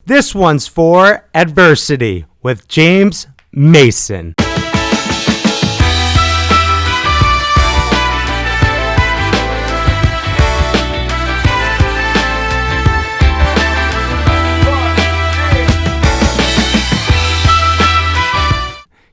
This one's for Adversity with James Mason.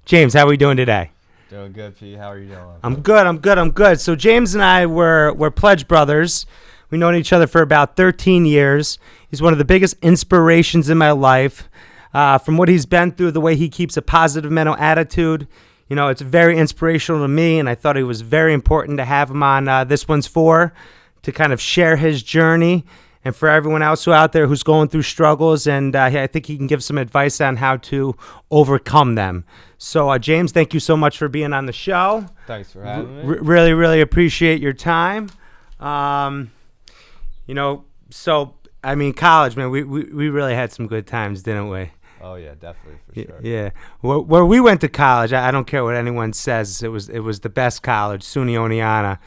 James, how are we doing today? Doing good, P. How are you doing? I'm good. So James and I were pledge brothers. We've known each other for about 13 years. He's one of the biggest inspirations in my life. From what he's been through, the way he keeps a positive mental attitude, you know, it's very inspirational to me, and I thought it was very important to have him on This One's For, to kind of share his journey, and for everyone else out there who's going through struggles, and I think he can give some advice on how to overcome them. So, James, thank you so much for being on the show. Thanks for having me. Really appreciate your time. College, man, we really had some good times, didn't we? Oh yeah, definitely, for sure. Yeah. Where we went to college, I don't care what anyone says, it was the best college, SUNY Oneonta.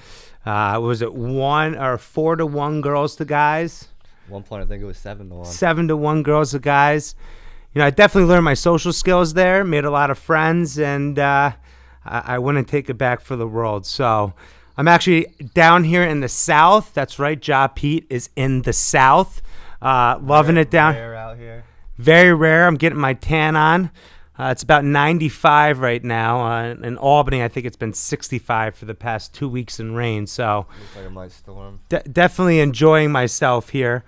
Was it 4-1 girls to guys? At one point, I think it was 7-1. 7-1 girls to guys. You know, I definitely learned my social skills there, made a lot of friends, and I wouldn't take it back for the world. So I'm actually down here in the South. That's right, Ja Pete is in the South. Loving it down. Rare out here. Very rare. I'm getting my tan on. It's about 95 right now. In Albany, I think it's been 65 for the past 2 weeks in rain. So looks like it might storm. Definitely enjoying myself here.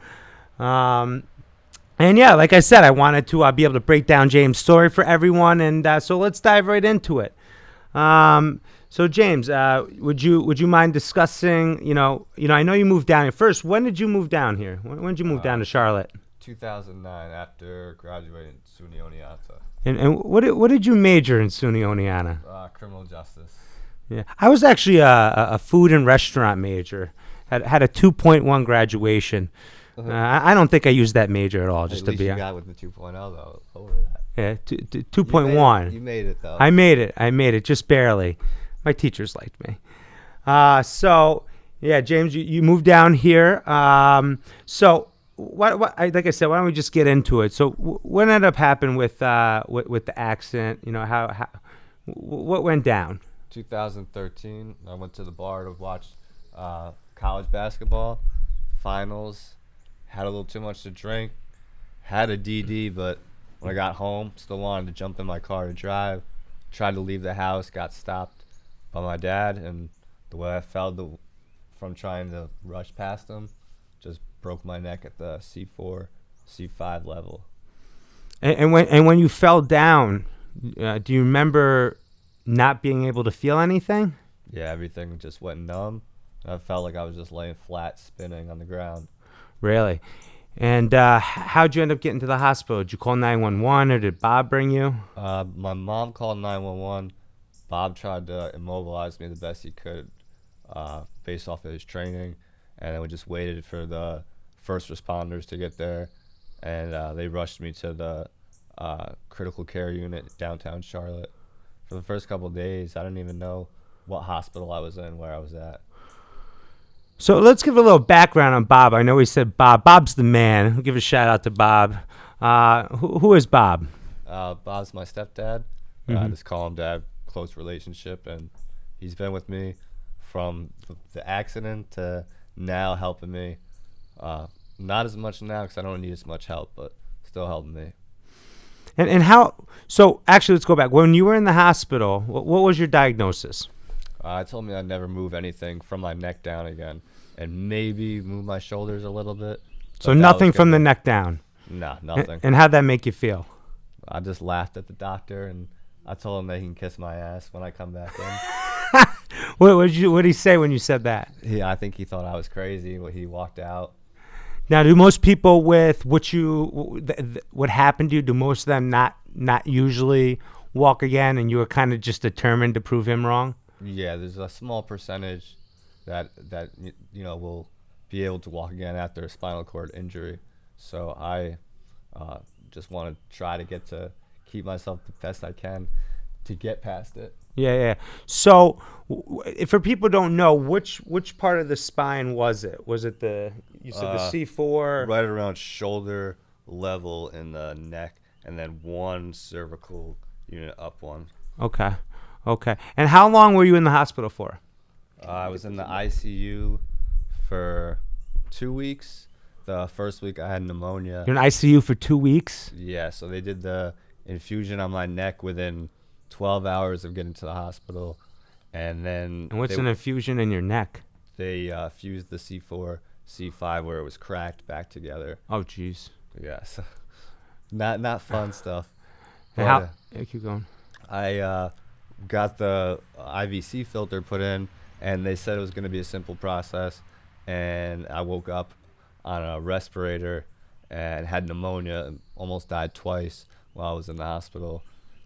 And yeah, like I said, I wanted to be able to break down James' story for everyone, and so let's dive right into it. So James, would you mind discussing? You know, I know you moved down here first. When did you move down here? When did you move down to Charlotte? 2009, after graduating SUNY Oneonta. And what did you major in SUNY Oneonta? Criminal justice. Yeah, I was actually a food and restaurant major. Had a 2.1 graduation. I don't think I used that major at all. Just at least to be you honest. got with the 2.0 though, over that. Yeah, 2.1. You made it though. I made it just barely. My teachers liked me. So yeah, James, you moved down here. So like I said, why don't we just get into it? So what ended up happening with the accident? You know, what went down? 2013, I went to the bar to watch college basketball finals. Had a little too much to drink. Had a DD, but when I got home, still wanted to jump in my car to drive. Tried to leave the house, got stopped by my dad, and the way I fell from trying to rush past him, just broke my neck at the C4, C5 level. And when you fell down, do you remember not being able to feel anything? Yeah, everything just went numb. I felt like I was just laying flat, spinning on the ground. Really? And how'd you end up getting to the hospital? Did you call 911 or did Bob bring you? My mom called 911. Bob tried to immobilize me the best he could based off of his training. And then we just waited for the first responders to get there. And they rushed me to the critical care unit downtown Charlotte. For the first couple of days, I didn't even know what hospital I was in, where I was at. So let's give a little background on Bob. I know we said Bob. Bob's the man. We'll give a shout out to Bob. Who is Bob? Bob's my stepdad. I just call him dad. Close relationship, and he's been with me from the accident to now, helping me. Not as much now because I don't need as much help, but still helping me. And how? So actually, let's go back. When you were in the hospital, what was your diagnosis? I told me I'd never move anything from my neck down again, and maybe move my shoulders a little bit. So nothing from the neck down? No, nothing. And how'd that make you feel? I just laughed at the doctor, and I told him that he can kiss my ass when I come back in. What did he say when you said that? Yeah, I think he thought I was crazy when he walked out. Now, do most people with what happened to you, do most of them not usually walk again, and you were kind of just determined to prove him wrong? Yeah, there's a small percentage that will be able to walk again after a spinal cord injury. So I just want to try to keep myself the best I can to get past it. Yeah. So, for people who don't know, which part of the spine was it? Was it you said the C4? Right around shoulder, level in the neck, and then one cervical unit up one. Okay. Okay. And how long were you in the hospital for? I was in the ICU for 2 weeks. The first week I had pneumonia. You're in ICU for 2 weeks? Yeah, so they did the infusion on my neck within 12 hours of getting to the hospital, and then And what's an infusion in your neck? they fused the C4, C5 where it was cracked back together. Oh, jeez. Yeah, so not fun stuff. And But, how? Yeah, keep going. I got the IVC filter put in, and they said it was going to be a simple process. And I woke up on a respirator and had pneumonia and almost died twice while I was in the hospital.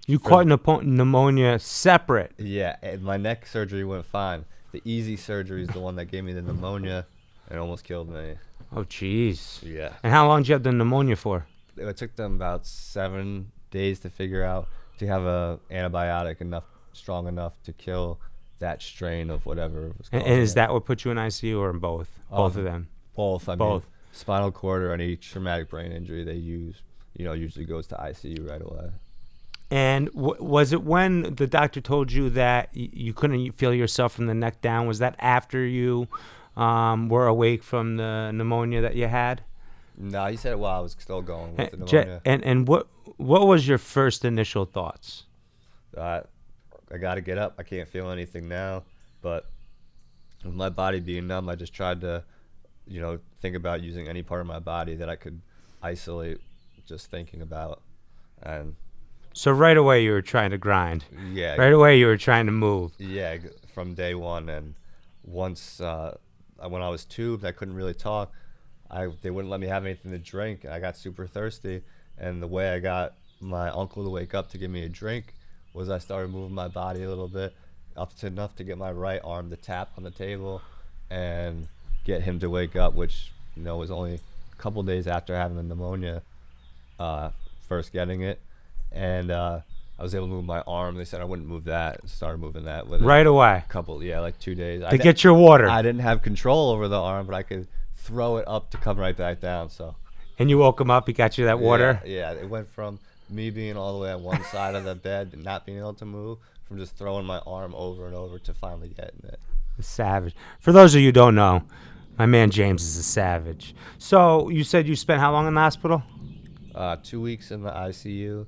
You caught pneumonia separate. Yeah, and my neck surgery went fine. The easy surgery is the one that gave me the pneumonia and almost killed me. Oh, jeez. Yeah. And how long did you have the pneumonia for? It took them about 7 days to figure out to have a antibiotic strong enough to kill that strain of whatever was And causing is it. that what put you in ICU or in both? Both of them. Both. I Both. mean, spinal cord or any traumatic brain injury they use, usually goes to ICU right away. And was it when the doctor told you that you couldn't feel yourself from the neck down? Was that after you were awake from the pneumonia that you had? No, he said it while I was still going with the And, pneumonia. and what was your first initial thoughts? I got to get up. I can't feel anything now. But with my body being numb, I just tried to, think about using any part of my body that I could isolate just thinking about. And So right away you were trying to grind. yeah. Right away you were trying to move. Yeah, from day one. And once when I was tubed, I couldn't really talk. They wouldn't let me have anything to drink. I got super thirsty, and the way I got my uncle to wake up to give me a drink was I started moving my body a little bit, up to enough to get my right arm to tap on the table and get him to wake up, which was only a couple days after having the pneumonia, first getting it. And I was able to move my arm. They said I wouldn't move that. Started moving that within Right away. a couple, like 2 days. To get your water. I didn't have control over the arm, but I could throw it up to come right back down. So And you woke him up, he got you that water? Yeah, it went from me being all the way on one side of the bed and not being able to move, from just throwing my arm over and over to finally getting it. Savage. For those of you who don't know, my man James is a savage. So you said you spent how long in the hospital? 2 weeks in the ICU.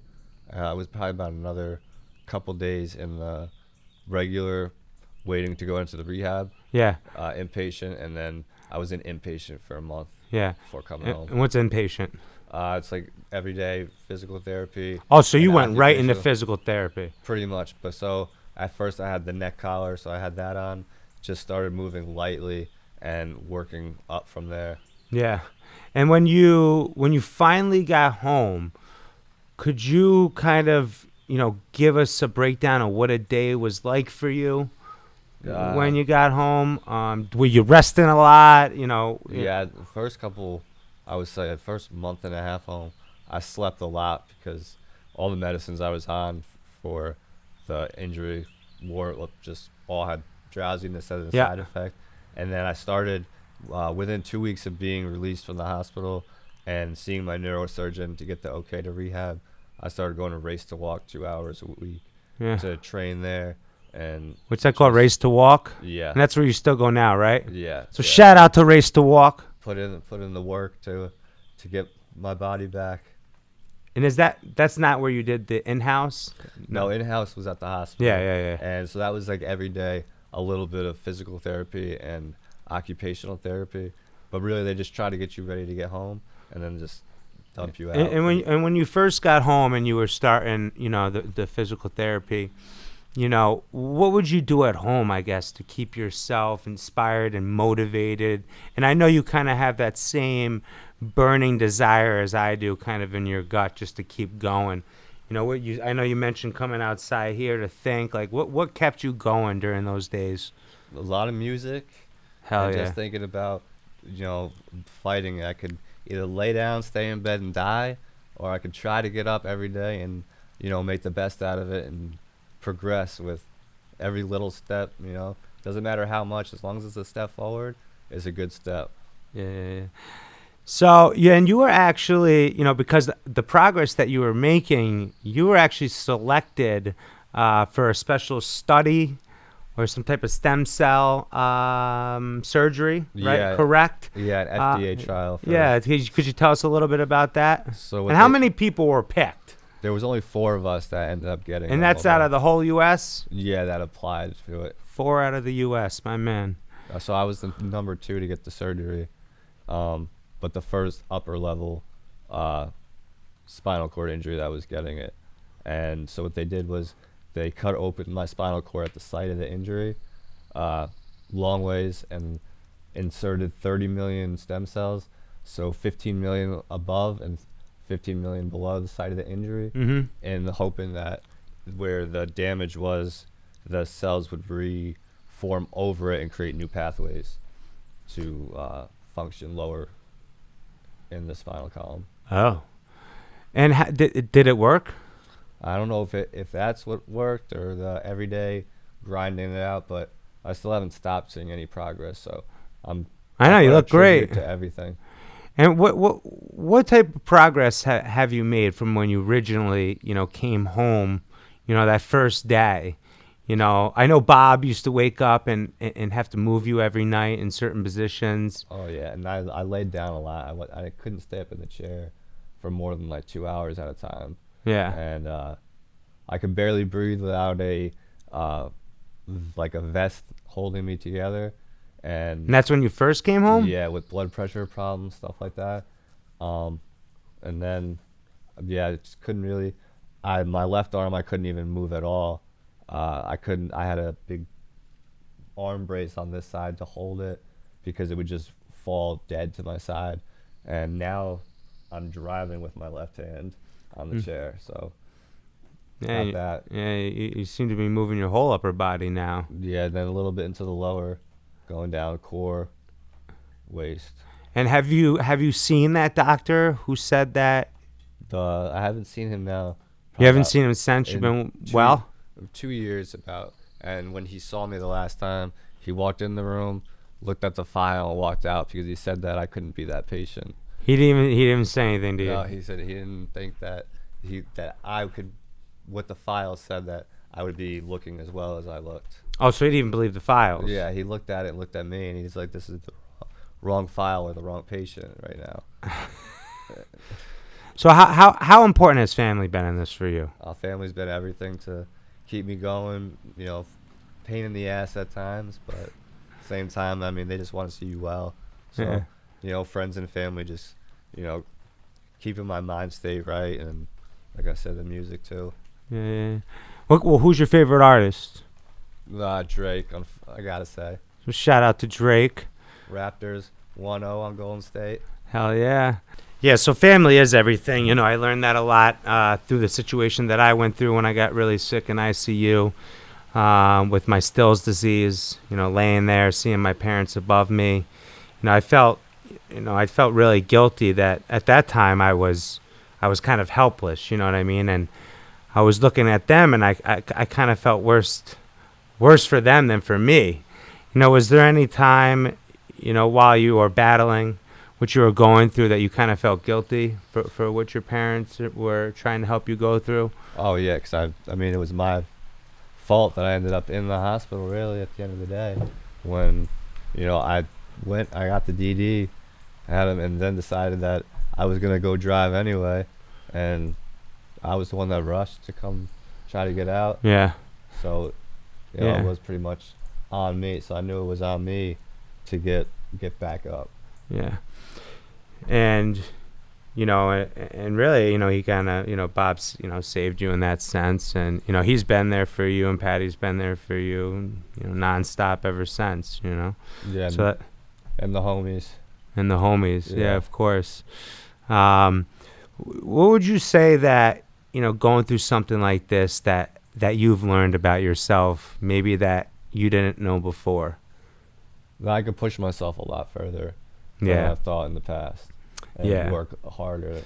I was probably about another couple days in the regular waiting to go into the rehab, Yeah, inpatient, and then I was in inpatient for a month yeah. before coming And home. what's inpatient? It's like everyday physical therapy. Oh, so you and went right into occupational- physical therapy. Pretty much. But so at first I had the neck collar, so I had that on. Just started moving lightly and working up from there. Yeah. And when you finally got home, could you kind of, give us a breakdown of what a day was like for you when you got home? Were you resting a lot? Yeah, the first couple, I would say the first month and a half home, I slept a lot because all the medicines I was on for the injury just all had drowsiness as a Yeah. side effect. And then I started, within 2 weeks of being released from the hospital and seeing my neurosurgeon to get the okay to rehab, I started going to Race to Walk 2 hours a week Yeah. to train there. And What's that called? Race to Walk? yeah, And that's where you still go now, right? yeah. So yeah. shout out to Race to Walk. Put in the work to get my body back. And that's not where you did the in-house? No, in-house was at the hospital. Yeah. And so that was like every day a little bit of physical therapy and occupational therapy. But really they just try to get you ready to get home and then just dump you out. And when you first got home and you were starting, the physical therapy, what would you do at home, I guess, to keep yourself inspired and motivated? And I know you kind of have that same burning desire as I do, kind of in your gut, just to keep going. I know you mentioned coming outside here to think. Like, what kept you going during those days? A lot of music. Hell and yeah. just thinking about, fighting. I could either lay down, stay in bed and die, or I could try to get up every day and, make the best out of it and progress with every little step. Doesn't matter how much, as long as it's a step forward, it's a good step. Yeah. So, yeah, and you were actually, because the progress that you were making, you were actually selected for a special study or some type of stem cell surgery, right? Yeah. Correct? Yeah, an FDA trial. Yeah, could you tell us a little bit about that? So what And how they- many people were picked? There was only 4 of us that ended up getting. And that's out of the whole U.S.? Yeah, that applied to it. 4 out of the U.S., my man. So I was the number 2 to get the surgery, but the first upper level spinal cord injury that I was getting it. And so what they did was they cut open my spinal cord at the site of the injury, long ways, and inserted 30 million stem cells, so 15 million above and 15 million below the site of the injury, and hoping that where the damage was, the cells would reform over it and create new pathways to function lower in the spinal column. Oh. And did it work? I don't know if that's what worked or the everyday grinding it out, but I still haven't stopped seeing any progress. So I know you look great. To everything. And what type of progress have you made from when you originally came home, that first day? I know Bob used to wake up and have to move you every night in certain positions. Oh yeah, and I laid down a lot. I couldn't stay up in the chair for more than like 2 hours at a time. Yeah. And I could barely breathe without a like a vest holding me together. And that's when you first came home? Yeah, with blood pressure problems, stuff like that. And then, yeah, I just couldn't really. My left arm, I couldn't even move at all. I had a big arm brace on this side to hold it because it would just fall dead to my side. And now I'm driving with my left hand on the chair, so yeah, not that. Yeah, you seem to be moving your whole upper body now. Yeah, then a little bit into the lower, going down core, waist. And have you seen that doctor who said that? I haven't seen him now. You haven't seen him since you've been well? 2 years about. And when he saw me the last time, he walked in the room, looked at the file, and walked out because he said that I couldn't be that patient. He didn't even say anything to you. No, he said he didn't think that I could. What the file said that I would be looking as well as I looked. Oh, so he didn't even believe the files. Yeah, he looked at it and looked at me, and he's like, "This is the wrong file or the wrong patient right now." So how important has family been in this for you? Family's been everything to keep me going. Pain in the ass at times, but at the same time, I mean, they just want to see you well. So, friends and family just, keeping my mind state right, and like I said, the music too. Yeah. Well, who's your favorite artist? Drake, I gotta say. So shout out to Drake. Raptors 1-0 on Golden State. Hell yeah. Yeah, so family is everything. I learned that a lot through the situation that I went through when I got really sick in ICU with my Still's disease, laying there, seeing my parents above me. I felt really guilty that at that time I was kind of helpless, you know what I mean? And I was looking at them and I kind of felt worse for them than for me. Was there any time, while you were battling what you were going through that you kind of felt guilty for what your parents were trying to help you go through? Oh, yeah, because I mean, it was my fault that I ended up in the hospital, really, at the end of the day. When, I got the DD, had him, and then decided that I was going to go drive anyway. And I was the one that rushed to come try to get out. Yeah. So, it was pretty much on me. So I knew it was on me to get back up. Yeah. And, and really, he kind of, Bob's, saved you in that sense. And, he's been there for you and Patty's been there for you, nonstop ever since, Yeah. So and the homies. And the homies. Yeah, of course. What would you say that, going through something like this that you've learned about yourself, maybe that you didn't know before? That I could push myself a lot further than I've thought in the past. And work harder,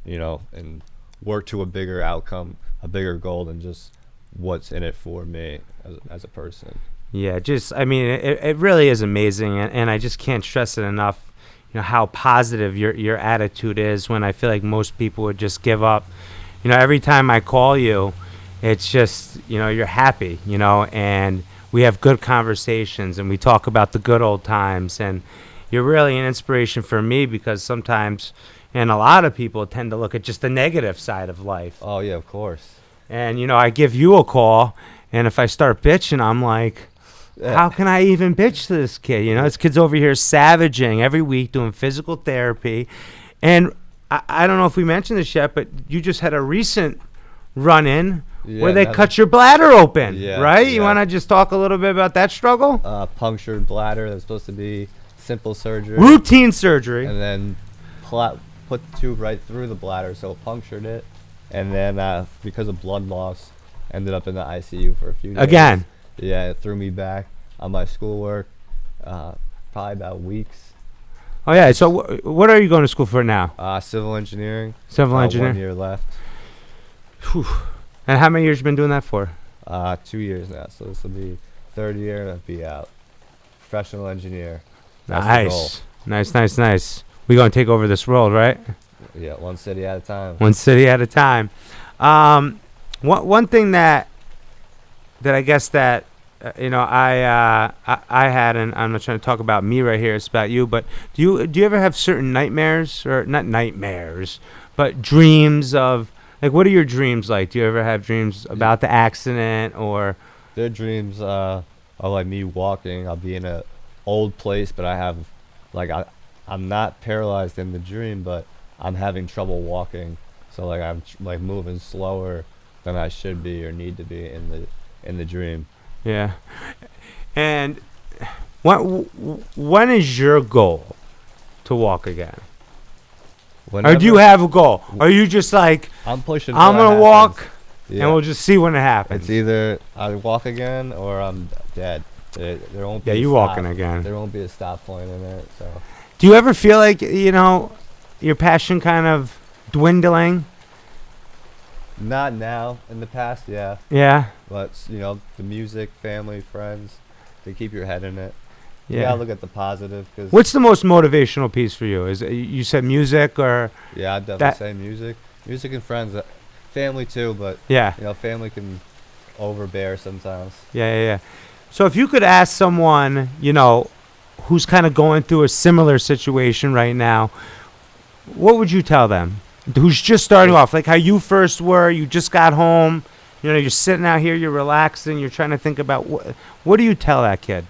and work to a bigger outcome, a bigger goal than just what's in it for me as a person. Yeah, it really is amazing. And I just can't stress it enough, how positive your attitude is, when I feel like most people would just give up. Every time I call you, it's just, you're happy, and we have good conversations and we talk about the good old times, and you're really an inspiration for me, because sometimes, and a lot of people tend to look at just the negative side of life. Oh yeah, of course. And, I give you a call, and if I start bitching, I'm like, how can I even bitch to this kid? This kid's over here savaging every week, doing physical therapy. And I don't know if we mentioned this yet, but you just had a recent run-in where they cut your bladder open, right? You want to just talk a little bit about that struggle? Punctured bladder. That's supposed to be simple surgery. Routine surgery. And then put the tube right through the bladder, so it punctured it. And then because of blood loss, ended up in the ICU for a few days. Again? Yeah, it threw me back on my schoolwork, probably about weeks. Oh, yeah. So what are you going to school for now? Civil engineering. Civil engineering. 1 year left. Whew. And how many years you been doing that for? 2 years now. So this will be third year and I'll be out. Professional engineer. That's the goal. Nice. We're going to take over this world, right? Yeah, one city at a time. One city at a time. One thing that I guess that I had, and I'm not trying to talk about me right here, it's about you, but do you ever have certain nightmares, or not nightmares, but dreams of, like, what are your dreams like? Do you ever have dreams about the accident, or? Their dreams are like me walking. I'll be in a old place, but I have, like, I'm not paralyzed in the dream, but I'm having trouble walking. So like I'm like moving slower than I should be or need to be in the dream. Yeah. And when is your goal to walk again? Whenever, or do you have a goal? Or are you just like, I'm pushing. I'm gonna walk, and we'll just see when it happens? It's either I walk again or I'm dead. There won't be. Yeah, you walking again. There won't be a stop point in it. So. Do you ever feel like your passion kind of dwindling? Not now. In the past, yeah. Yeah. But the music, family, friends, to keep your head in it. Yeah. You gotta look at the positive. Cause what's the most motivational piece for you? Is you said music, or? Yeah, I'd definitely say music and friends, family too. But yeah, family can overbear sometimes. Yeah. So if you could ask someone, who's kind of going through a similar situation right now, what would you tell them? Who's just starting off, like how you first were, you just got home, you're sitting out here, you're relaxing, you're trying to think about what do you tell that kid?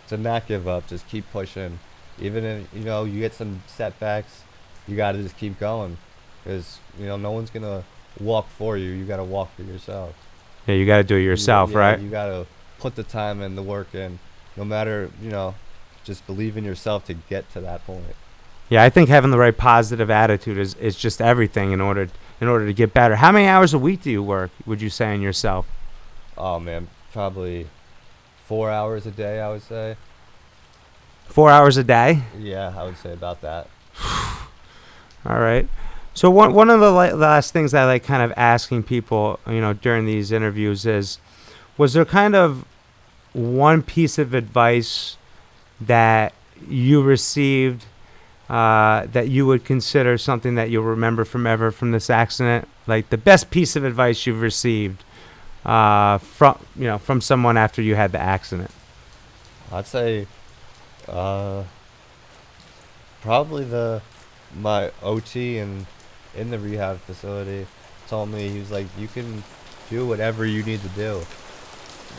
To not give up, just keep pushing. Even if, you get some setbacks, you got to just keep going. Because, no one's going to walk for you. You got to walk for yourself. Yeah, you got to do it yourself, right? You got to put the time and the work in. No matter, just believe in yourself to get to that point. Yeah, I think having the right positive attitude is just everything in order to get better. How many hours a week do you work, would you say, in yourself? Oh, man, probably 4 hours a day, I would say. 4 hours a day? Yeah, I would say about that. All right. So one of the last things I like kind of asking people, during these interviews is, was there kind of one piece of advice that you received that you would consider something that you'll remember from this accident? Like the best piece of advice you've received from someone after you had the accident? I'd say probably my OT in the rehab facility told me, he was like, you can do whatever you need to do.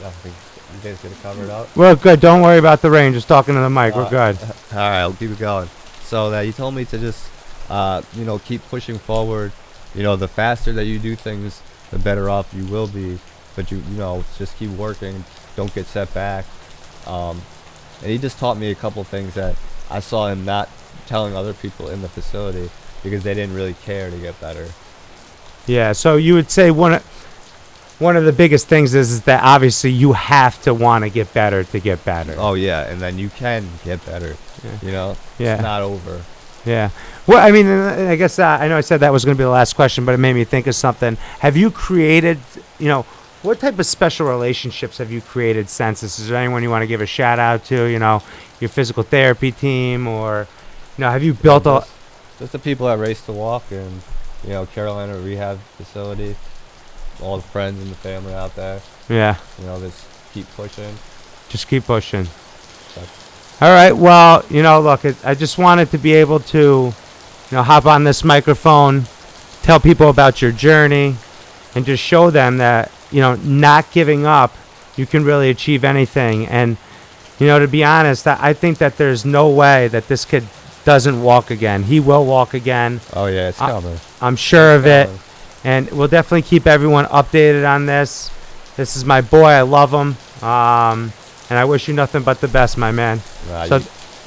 I think you guys get it covered up. We're good. Don't worry about the rain. Just talking to the mic. We're good. All right, I'll keep it going. So that he told me to just keep pushing forward. The faster that you do things, the better off you will be. But just keep working. Don't get set back. And he just taught me a couple things that I saw him not telling other people in the facility because they didn't really care to get better. Yeah, so you would say one of the biggest things is that obviously you have to want to get better to get better. Oh, yeah, and then you can get better. Yeah. It's not over. Yeah. Well, I mean, I guess I know I said that was going to be the last question, but it made me think of something. Have you created, what type of special relationships have you created since this? Is there anyone you want to give a shout out to, your physical therapy team, or, have you built a? Just the people that race to walk, and Carolina Rehab Facility, all the friends and the family out there. Yeah. Just keep pushing. Just keep pushing. That's, All right. Well, look, I just wanted to be able to, hop on this microphone, tell people about your journey, and just show them that, not giving up, you can really achieve anything. And, to be honest, I think that there's no way that this kid doesn't walk again. He will walk again. Oh yeah, it's coming. I'm sure of it. And we'll definitely keep everyone updated on this. This is my boy. I love him. And I wish you nothing but the best, my man.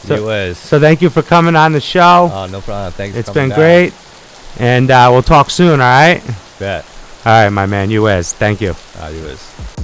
You is. So thank you for coming on the show. Oh, no problem. Thanks. It's been great. And we'll talk soon, all right? Bet. All right, my man. You is. Thank you. You is.